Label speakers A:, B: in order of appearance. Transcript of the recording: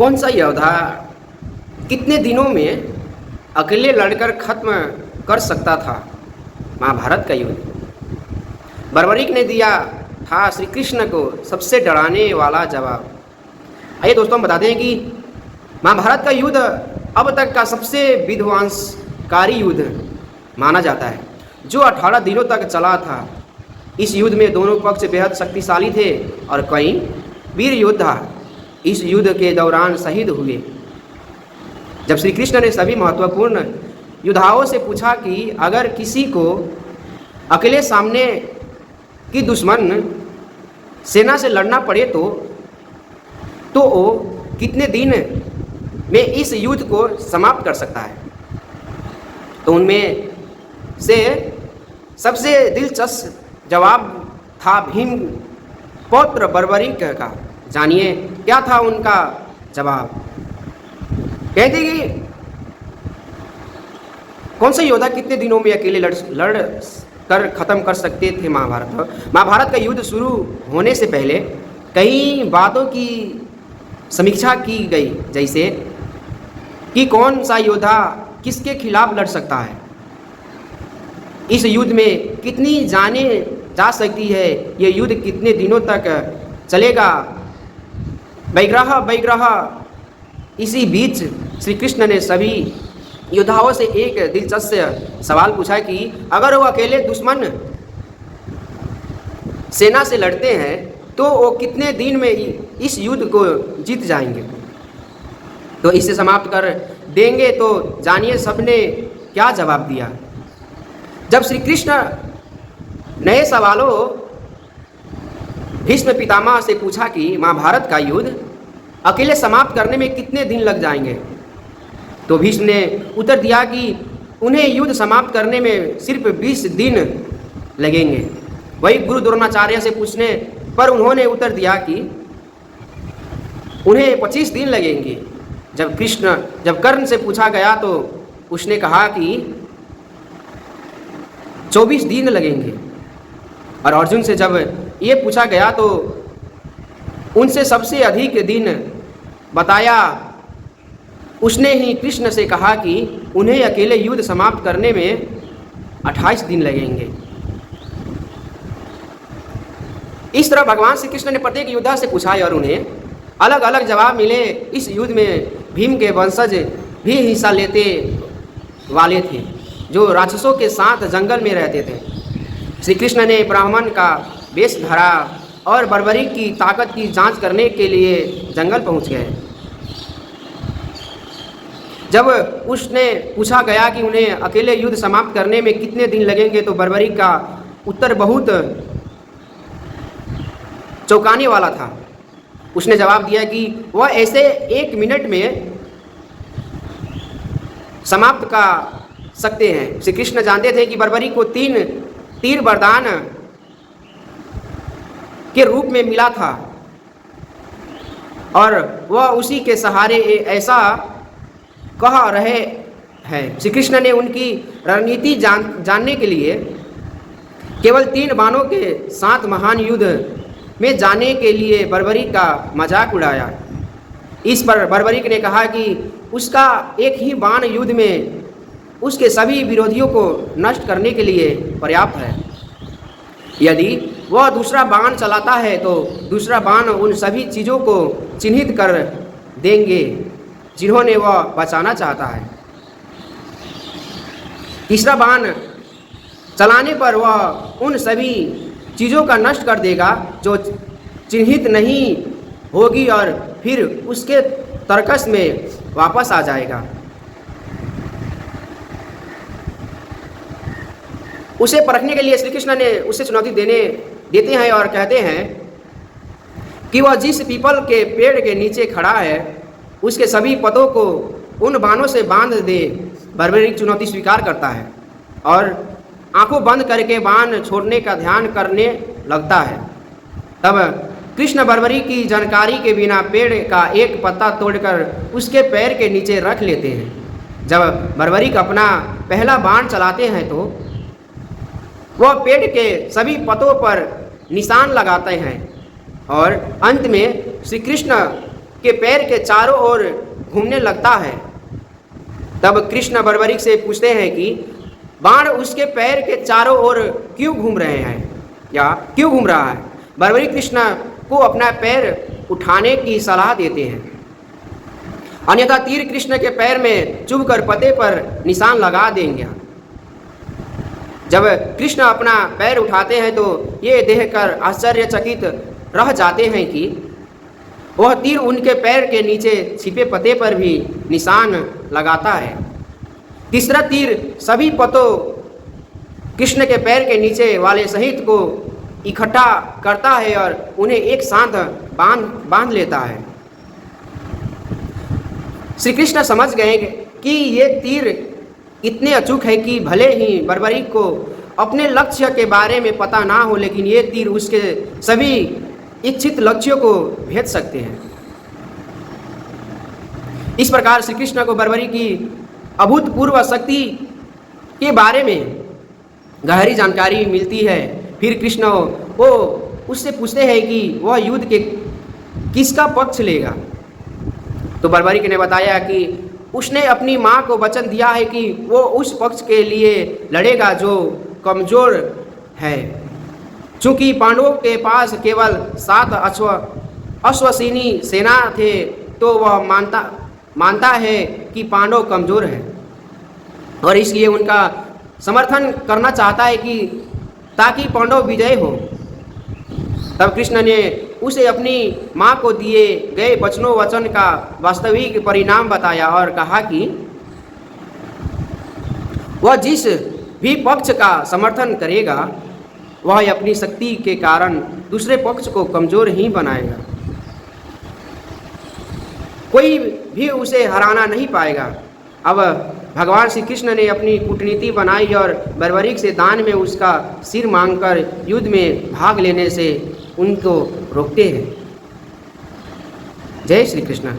A: कौन सा योद्धा कितने दिनों में अकेले लड़कर खत्म कर सकता था महाभारत का युद्ध? बर्बरीक ने दिया था श्री कृष्ण को सबसे डराने वाला जवाब। आइए दोस्तों, हम बताते हैं कि महाभारत का युद्ध अब तक का सबसे विध्वंसकारी युद्ध माना जाता है, जो 18 दिनों तक चला था। इस युद्ध में दोनों पक्ष बेहद शक्तिशाली थे और कई वीर योद्धा इस युद्ध के दौरान शहीद हुए। जब श्री कृष्ण ने सभी महत्वपूर्ण योद्धाओं से पूछा कि अगर किसी को अकेले सामने की दुश्मन सेना से लड़ना पड़े तो वो कितने दिन में इस युद्ध को समाप्त कर सकता है, तो उनमें से सबसे दिलचस्प जवाब था भीम पौत्र बर्बरीक का। जानिए क्या था उनका जवाब। कहते कि कौन से योद्धा कितने दिनों में अकेले लड़ कर ख़त्म कर सकते थे महाभारत का युद्ध शुरू होने से पहले कई बातों की समीक्षा की गई, जैसे कि कौन सा योद्धा किसके खिलाफ लड़ सकता है, इस युद्ध में कितनी जानें जा सकती है, ये युद्ध कितने दिनों तक चलेगा, वगैरह। इसी बीच श्री कृष्ण ने सभी योद्धाओं से एक दिलचस्प सवाल पूछा कि अगर वो अकेले दुश्मन सेना से लड़ते हैं तो वो कितने दिन में इस युद्ध को जीत जाएंगे, तो इसे समाप्त कर देंगे। तो जानिए सबने क्या जवाब दिया। जब श्री कृष्ण नए सवालों भीष्म पितामह से पूछा कि महाभारत का युद्ध अकेले समाप्त करने में कितने दिन लग जाएंगे, तो भीष्म ने उत्तर दिया कि उन्हें युद्ध समाप्त करने में सिर्फ 20 दिन लगेंगे। वही गुरु द्रोणाचार्य से पूछने पर उन्होंने उत्तर दिया कि उन्हें 25 दिन लगेंगे। जब कर्ण से पूछा गया तो उसने कहा कि 24 दिन लगेंगे, और अर्जुन से जब ये पूछा गया तो उनसे सबसे अधिक दिन बताया। उसने ही कृष्ण से कहा कि उन्हें अकेले युद्ध समाप्त करने में 28 दिन लगेंगे। इस तरह भगवान श्री कृष्ण ने प्रत्येक योद्धा से पूछा और उन्हें अलग अलग जवाब मिले। इस युद्ध में भीम के वंशज भी हिस्सा लेते वाले थे, जो राक्षसों के साथ जंगल में रहते थे। श्री कृष्ण ने ब्राह्मण का वेश धरा और बर्बरीक की ताकत की जांच करने के लिए जंगल पहुंच गए। जब उसने पूछा गया कि उन्हें अकेले युद्ध समाप्त करने में कितने दिन लगेंगे, तो बर्बरीक का उत्तर बहुत चौंकाने वाला था। उसने जवाब दिया कि वह ऐसे 1 मिनट में समाप्त कर सकते हैं। श्री कृष्ण जानते थे कि बर्बरीक को 3 तीर वरदान के रूप में मिला था और वह उसी के सहारे ऐसा कह रहे हैं। श्री कृष्ण ने उनकी रणनीति जानने के लिए केवल 3 बाणों के साथ महान युद्ध में जाने के लिए बर्बरीक का मजाक उड़ाया। इस पर बर्बरीक ने कहा कि उसका एक ही बाण युद्ध में उसके सभी विरोधियों को नष्ट करने के लिए पर्याप्त है। यदि वह दूसरा बाण चलाता है तो दूसरा बाण उन सभी चीज़ों को चिन्हित कर देंगे जिन्होंने वह बचाना चाहता है। तीसरा बाण चलाने पर वह उन सभी चीज़ों का नष्ट कर देगा जो चिन्हित नहीं होगी और फिर उसके तर्कस में वापस आ जाएगा। उसे परखने के लिए श्री कृष्ण ने उसे चुनौती देते हैं और कहते हैं कि वह जिस पीपल के पेड़ के नीचे खड़ा है उसके सभी पतों को उन बाणों से बांध दे। बर्बरीक चुनौती स्वीकार करता है और आंखों बंद करके बाण छोड़ने का ध्यान करने लगता है। तब कृष्ण बर्बरीक की जानकारी के बिना पेड़ का एक पत्ता तोड़कर उसके पैर के नीचे रख लेते हैं। जब बर्बरीक अपना पहला बाण चलाते हैं तो वह पेड़ के सभी पत्तों पर निशान लगाते हैं और अंत में श्री कृष्ण के पैर के चारों ओर घूमने लगता है। तब कृष्ण बर्बरीक से पूछते हैं कि बाण उसके पैर के चारों ओर क्यों घूम रहे हैं या क्यों घूम रहा है। बर्बरीक कृष्ण को अपना पैर उठाने की सलाह देते हैं, अन्यथा तीर कृष्ण के पैर में चुभकर पते पर निशान लगा देंगे। जब कृष्ण अपना पैर उठाते हैं तो ये देखकर आश्चर्यचकित रह जाते हैं कि वह तीर उनके पैर के नीचे छिपे पते पर भी निशान लगाता है। तीसरा तीर सभी पतों कृष्ण के पैर के नीचे वाले सहित को इकट्ठा करता है और उन्हें एक साथ बांध लेता है। श्री कृष्ण समझ गए कि ये तीर इतने अचूक है कि भले ही बर्बरीक को अपने लक्ष्य के बारे में पता ना हो, लेकिन ये तीर उसके सभी इच्छित लक्ष्यों को भेद सकते हैं। इस प्रकार श्री कृष्ण को बर्बरीक की अभूतपूर्व शक्ति के बारे में गहरी जानकारी मिलती है। फिर कृष्ण वो उससे पूछते हैं कि वह युद्ध के किसका पक्ष लेगा। तो बर्बरीक ने बताया कि उसने अपनी माँ को वचन दिया है कि वो उस पक्ष के लिए लड़ेगा जो कमज़ोर है। चूँकि पांडवों के पास केवल 7 अश्वसीनी सेना थे, तो वह मानता है कि पांडव कमज़ोर है और इसलिए उनका समर्थन करना चाहता है कि ताकि पांडव विजय हो। तब कृष्ण ने उसे अपनी माँ को दिए गए वचन का वास्तविक परिणाम बताया और कहा कि वह जिस भी पक्ष का समर्थन करेगा वह अपनी शक्ति के कारण दूसरे पक्ष को कमज़ोर ही बनाएगा। कोई भी उसे हराना नहीं पाएगा। अब भगवान श्री कृष्ण ने अपनी कूटनीति बनाई और बर्बरीक से दान में उसका सिर मांगकर युद्ध में भाग लेने से उनको रोकते हैं। जय श्री कृष्ण।